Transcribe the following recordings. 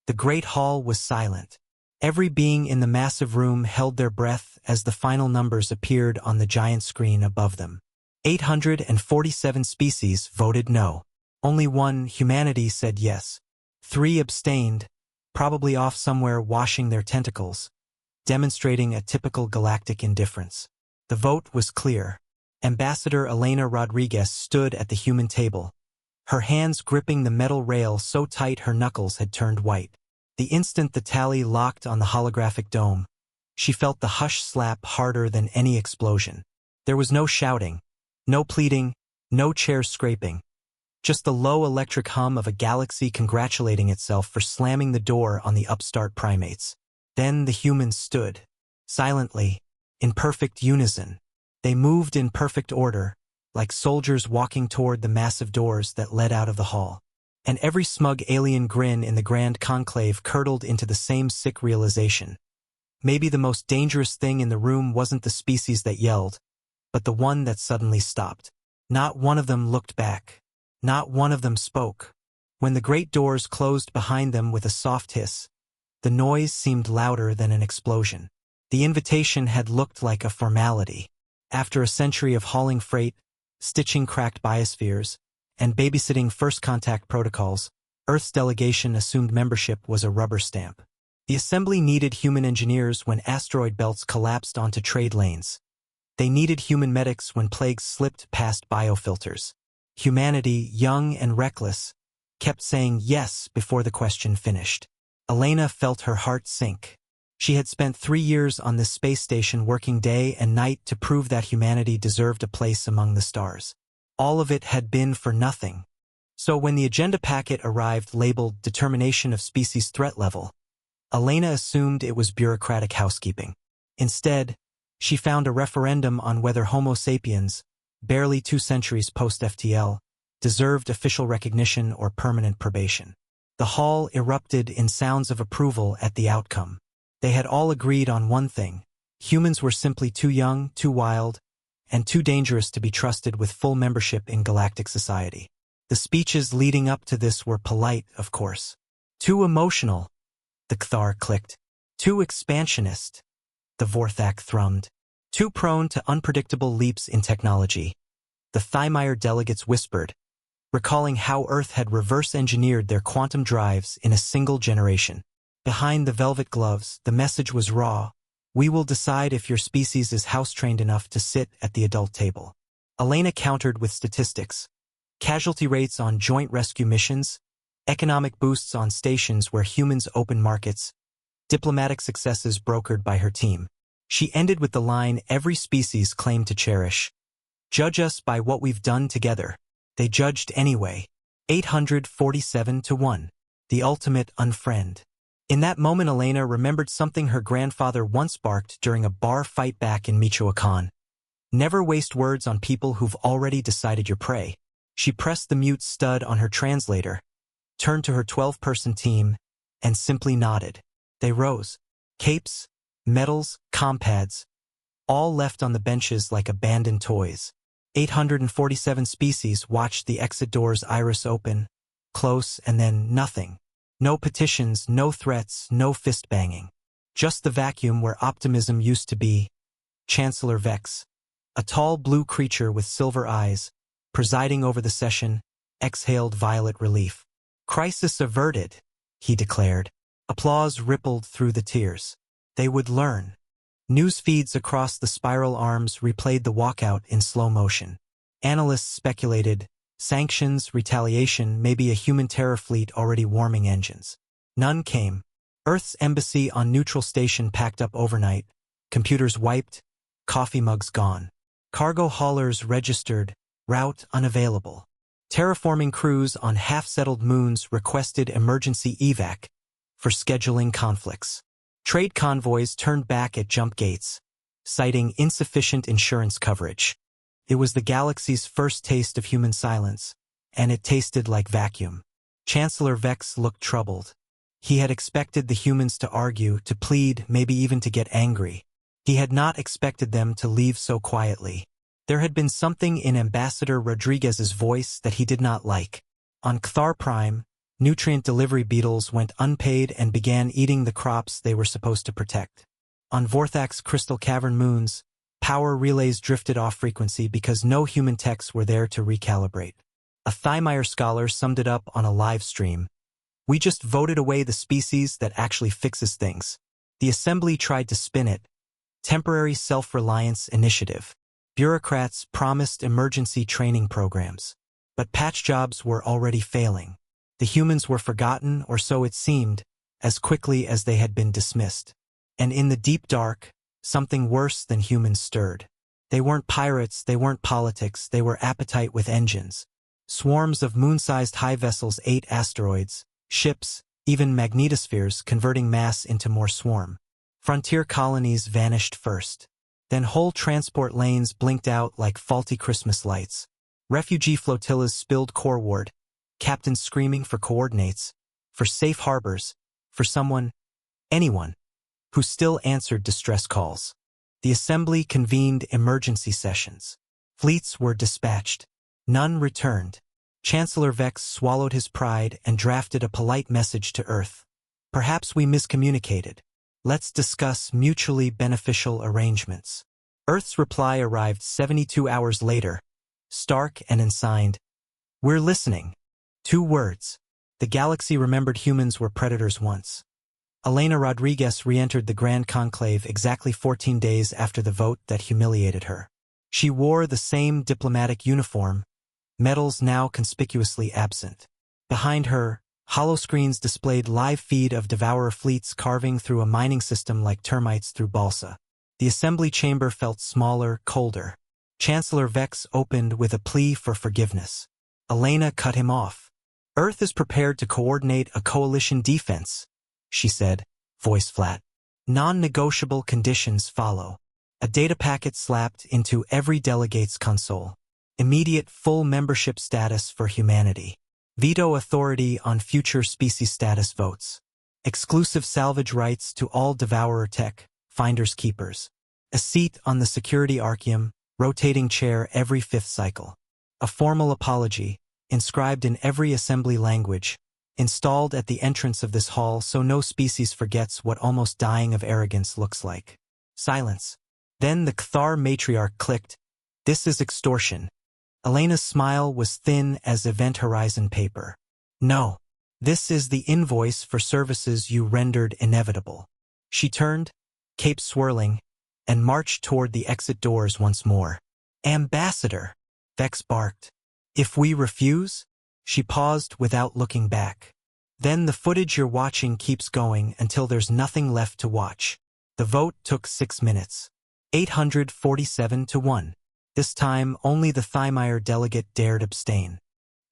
The great hall was silent. Every being in the massive room held their breath as the final numbers appeared on the giant screen above them. 847 species voted no. Only one, humanity, said yes. 3 abstained, probably off somewhere washing their tentacles, demonstrating a typical galactic indifference. The vote was clear. Ambassador Elena Rodriguez stood at the human table, her hands gripping the metal rail so tight her knuckles had turned white. The instant the tally locked on the holographic dome, she felt the hush slap harder than any explosion. There was no shouting, no pleading, no chairs scraping. Just the low electric hum of a galaxy congratulating itself for slamming the door on the upstart primates. Then the humans stood, silently, in perfect unison. They moved in perfect order, like soldiers walking toward the massive doors that led out of the hall. And every smug alien grin in the grand conclave curdled into the same sick realization. Maybe the most dangerous thing in the room wasn't the species that yelled, but the one that suddenly stopped. Not one of them looked back. Not one of them spoke. When the great doors closed behind them with a soft hiss, the noise seemed louder than an explosion. The invitation had looked like a formality. After a century of hauling freight, stitching cracked biospheres, and babysitting first contact protocols, Earth's delegation assumed membership was a rubber stamp. The assembly needed human engineers when asteroid belts collapsed onto trade lanes. They needed human medics when plagues slipped past biofilters. Humanity, young and reckless, kept saying yes before the question finished. Elena felt her heart sink. She had spent 3 years on this space station working day and night to prove that humanity deserved a place among the stars. All of it had been for nothing. So when the agenda packet arrived labeled Determination of Species Threat Level, Elena assumed it was bureaucratic housekeeping. Instead, she found a referendum on whether Homo sapiens, barely 2 centuries post-FTL, deserved official recognition or permanent probation. The hall erupted in sounds of approval at the outcome. They had all agreed on one thing: humans were simply too young, too wild, and too dangerous to be trusted with full membership in galactic society. The speeches leading up to this were polite, of course. Too emotional, the Kthar clicked. Too expansionist, the Vorthak thrummed. Too prone to unpredictable leaps in technology, the Thymire delegates whispered, recalling how Earth had reverse-engineered their quantum drives in a single generation. Behind the velvet gloves, the message was raw: we will decide if your species is house-trained enough to sit at the adult table. Elena countered with statistics: casualty rates on joint rescue missions, economic boosts on stations where humans open markets, diplomatic successes brokered by her team. She ended with the line every species claimed to cherish: judge us by what we've done together. They judged anyway. 847-1. The ultimate unfriend. In that moment, Elena remembered something her grandfather once barked during a bar fight back in Michoacan: never waste words on people who've already decided your prey. She pressed the mute stud on her translator, turned to her 12-person team, and simply nodded. They rose. Capes, medals, compads, all left on the benches like abandoned toys. 847 species watched the exit door's iris open, close, and then nothing. No petitions, no threats, no fist-banging. Just the vacuum where optimism used to be. Chancellor Vex, a tall blue creature with silver eyes, presiding over the session, exhaled violet relief. Crisis averted, he declared. Applause rippled through the tiers. They would learn. News feeds across the spiral arms replayed the walkout in slow motion. Analysts speculated: sanctions, retaliation, maybe a human terror fleet already warming engines. None came. Earth's embassy on neutral station packed up overnight, computers wiped, coffee mugs gone. Cargo haulers registered, route unavailable. Terraforming crews on half-settled moons requested emergency evac for scheduling conflicts. Trade convoys turned back at jump gates, citing insufficient insurance coverage. It was the galaxy's first taste of human silence, and it tasted like vacuum. Chancellor Vex looked troubled. He had expected the humans to argue, to plead, maybe even to get angry. He had not expected them to leave so quietly. There had been something in Ambassador Rodriguez's voice that he did not like. On Kthar Prime, Nutrient delivery beetles went unpaid and began eating the crops they were supposed to protect. On Vorthak's crystal cavern moons, power relays drifted off frequency because no human techs were there to recalibrate. A Thymire scholar summed it up on a live stream. "We just voted away the species that actually fixes things." The assembly tried to spin it. Temporary self-reliance initiative. Bureaucrats promised emergency training programs. But patch jobs were already failing. The humans were forgotten, or so it seemed, as quickly as they had been dismissed. And in the deep dark, something worse than humans stirred. They weren't pirates, they weren't politics, they were appetite with engines. Swarms of moon-sized high vessels ate asteroids, ships, even magnetospheres, converting mass into more swarm. Frontier colonies vanished first. Then whole transport lanes blinked out like faulty Christmas lights. Refugee flotillas spilled coreward, captains screaming for coordinates, for safe harbors, for someone, anyone, who still answered distress calls. The assembly convened emergency sessions. Fleets were dispatched. None returned. Chancellor Vex swallowed his pride and drafted a polite message to Earth. "Perhaps we miscommunicated. Let's discuss mutually beneficial arrangements." Earth's reply arrived 72 hours later, stark and ensigned. "We're listening." 2 words. The galaxy remembered humans were predators once. Elena Rodriguez re-entered the Grand Conclave exactly 14 days after the vote that humiliated her. She wore the same diplomatic uniform, medals now conspicuously absent. Behind her, holoscreens displayed live feed of Devourer fleets carving through a mining system like termites through balsa. The assembly chamber felt smaller, colder. Chancellor Vex opened with a plea for forgiveness. Elena cut him off. "Earth is prepared to coordinate a coalition defense," she said, voice flat. "Non-negotiable conditions follow. A data packet slapped into every delegate's console. Immediate full membership status for humanity. Veto authority on future species status votes. Exclusive salvage rights to all Devourer tech, finders keepers. A seat on the security archium, rotating chair every 5th cycle. A formal apology, inscribed in every assembly language, installed at the entrance of this hall so no species forgets what almost dying of arrogance looks like." Silence. Then the Cthar matriarch clicked. "This is extortion." Elena's smile was thin as Event Horizon paper. "No. This is the invoice for services you rendered inevitable." She turned, cape swirling, and marched toward the exit doors once more. "Ambassador!" Vex barked. "If we refuse?" She paused without looking back. "Then the footage you're watching keeps going until there's nothing left to watch." The vote took 6 minutes. 847 to 1. This time, only the Thymire delegate dared abstain.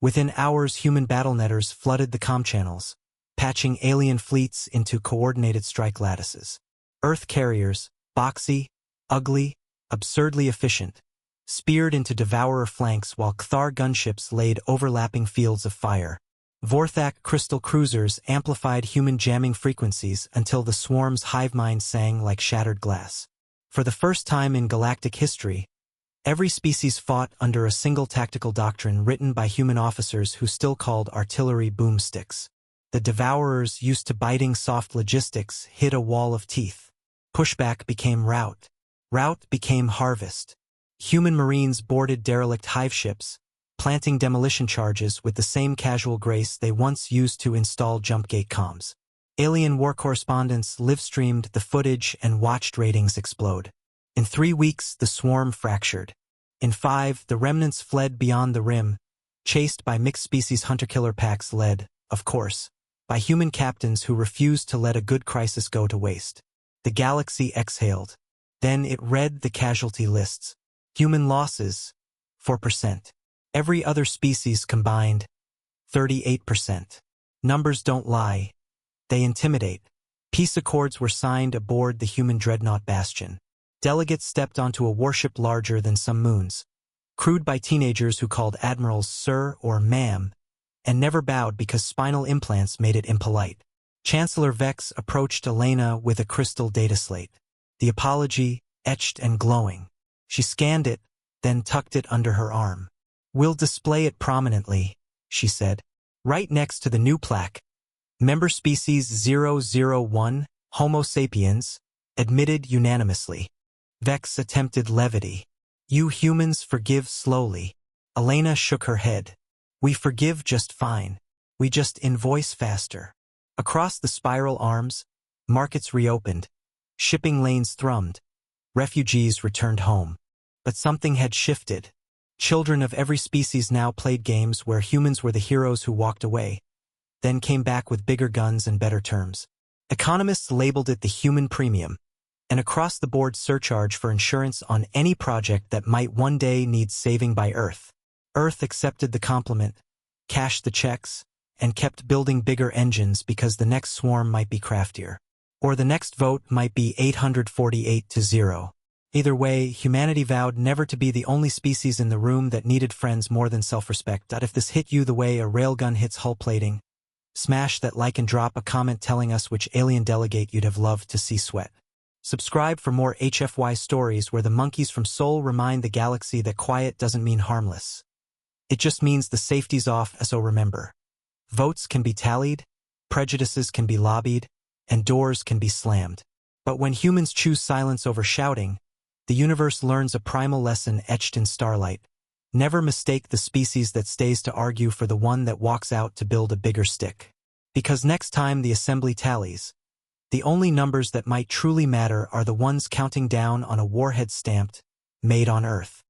Within hours, human battlenetters flooded the comm channels, patching alien fleets into coordinated strike lattices. Earth carriers, boxy, ugly, absurdly efficient, speared into Devourer flanks while Cthar gunships laid overlapping fields of fire. Vorthak crystal cruisers amplified human jamming frequencies until the swarm's hive mind sang like shattered glass. For the first time in galactic history, every species fought under a single tactical doctrine written by human officers who still called artillery boomsticks. The Devourers, used to biting soft logistics, hit a wall of teeth. Pushback became rout. Rout became harvest. Human marines boarded derelict hive ships, planting demolition charges with the same casual grace they once used to install jumpgate comms. Alien war correspondents live-streamed the footage and watched ratings explode. In 3 weeks, the swarm fractured. In 5, the remnants fled beyond the rim, chased by mixed-species hunter-killer packs led, of course, by human captains who refused to let a good crisis go to waste. The galaxy exhaled. Then it read the casualty lists. Human losses, 4%. Every other species combined, 38%. Numbers don't lie. They intimidate. Peace accords were signed aboard the human dreadnought Bastion. Delegates stepped onto a warship larger than some moons, crewed by teenagers who called admirals sir or ma'am, and never bowed because spinal implants made it impolite. Chancellor Vex approached Elena with a crystal data slate. The apology, etched and glowing. She scanned it, then tucked it under her arm. "We'll display it prominently," she said. Right next to the new plaque, member species 001, Homo sapiens, admitted unanimously. Vex attempted levity. You humans forgive slowly. Elena shook her head. We forgive just fine. We just invoice faster. Across the spiral arms, markets reopened. Shipping lanes thrummed. Refugees returned home. But something had shifted. Children of every species now played games where humans were the heroes who walked away, then came back with bigger guns and better terms. Economists labeled it the human premium, an across-the-board surcharge for insurance on any project that might one day need saving by Earth. Earth accepted the compliment, cashed the checks, and kept building bigger engines because the next swarm might be craftier. Or the next vote might be 848-0. Either way, humanity vowed never to be the only species in the room that needed friends more than self-respect. If this hit you the way a railgun hits hull plating, smash that like and drop a comment telling us which alien delegate you'd have loved to see sweat. Subscribe for more HFY stories where the monkeys from Seoul remind the galaxy that quiet doesn't mean harmless. It just means the safety's off, so remember. Votes can be tallied, prejudices can be lobbied, and doors can be slammed. But when humans choose silence over shouting, the universe learns a primal lesson etched in starlight. Never mistake the species that stays to argue for the one that walks out to build a bigger stick. Because next time the assembly tallies, the only numbers that might truly matter are the ones counting down on a warhead stamped, "Made on Earth."